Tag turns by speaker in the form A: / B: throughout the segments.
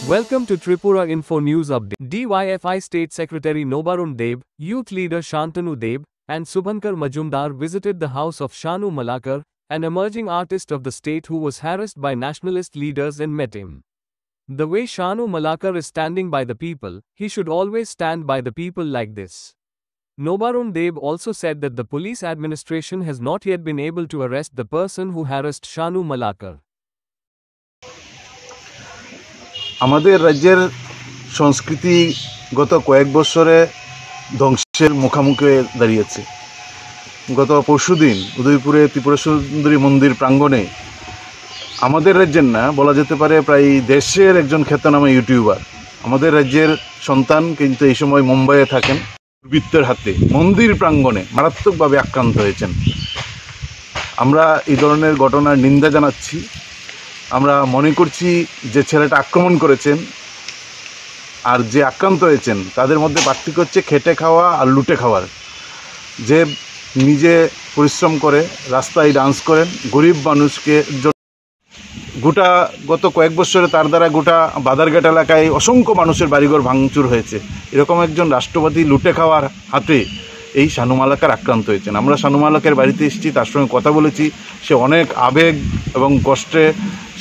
A: Welcome to Tripura Info News Update. DYFI State Secretary Nobarun Deb, Youth Leader Shantanu Deb, and Subhankar Majumdar visited the house of Shanu Malakar, an emerging artist of the state who was harassed by nationalist leaders, and met him. The way Shanu Malakar is standing by the people, he should always stand by the people like this. Nobarun Deb also said that the police administration has not yet been able to arrest the person who harassed Shanu Malakar.
B: আমাদের রাজ্যের সংস্কৃতি গত কয়েক বছরে ধ্বংসের মুখোমুখি দাঁড়িয়েছে। গত পরশুদিন উদয়পুরে ত্রিপুরা সুন্দরী মন্দির প্রাঙ্গণে আমাদের রাজ্যের না বলা যেতে পারে প্রায় দেশের একজন খ্যাতনামা ইউটিউবার আমাদের রাজ্যের সন্তান কিন্তু এই সময় মুম্বাইয়ে থাকেন, দুর্বৃত্তের হাতে মন্দির প্রাঙ্গণে মারাত্মকভাবে আক্রান্ত হয়েছেন। আমরা এই ধরনের ঘটনার নিন্দা জানাচ্ছি। আমরা মনে করছি যে ছেলেটা আক্রমণ করেছেন আর যে আক্রান্ত হয়েছেন তাদের মধ্যে পার্থক্য হচ্ছে খেটে খাওয়া আর লুটে খাওয়ার। যে নিজে পরিশ্রম করে রাস্তায় ডান্স করেন, গরিব মানুষকে গোটা গত কয়েক বছরে তার দ্বারা গোটা বাদারঘাট এলাকায় অসংখ্য মানুষের বাড়িঘর ভাঙচুর হয়েছে। এরকম একজন রাষ্ট্রবাদী লুটে খাওয়ার হাতে এই শানু মালাকার আক্রান্ত হয়েছেন। আমরা শানু মালাকের বাড়িতে এসেছি, তার সঙ্গে কথা বলেছি। সে অনেক আবেগ এবং কষ্টে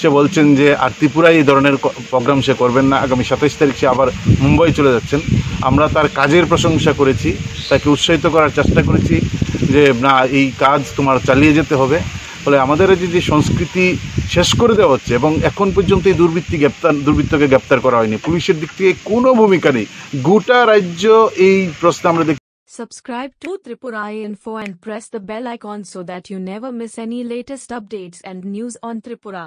B: সে বলছেন যে আর ত্রিপুরায় এই ধরনের প্রোগ্রাম সে করবেন না। আগামী 27 তারিখ সে আবার মুম্বাই চলে যাচ্ছেন। আমরা তার কাজের প্রশংসা করেছি, তাকে উৎসাহিত করার চেষ্টা করেছি যে না, এই কাজ তোমার চালিয়ে যেতে হবে। ফলে আমাদের যে সংস্কৃতি শেষ করে দেওয়া হচ্ছে এবং এখন পর্যন্ত এই দুর্বৃত্তকে গ্রেপ্তার করা হয়নি, পুলিশের দিক থেকে কোনো ভূমিকা নেই। গোটা রাজ্য এই প্রশ্ন আমরা দেখি।
C: Subscribe to Tripura Info and press the bell icon so that you never miss any latest updates and news on Tripura.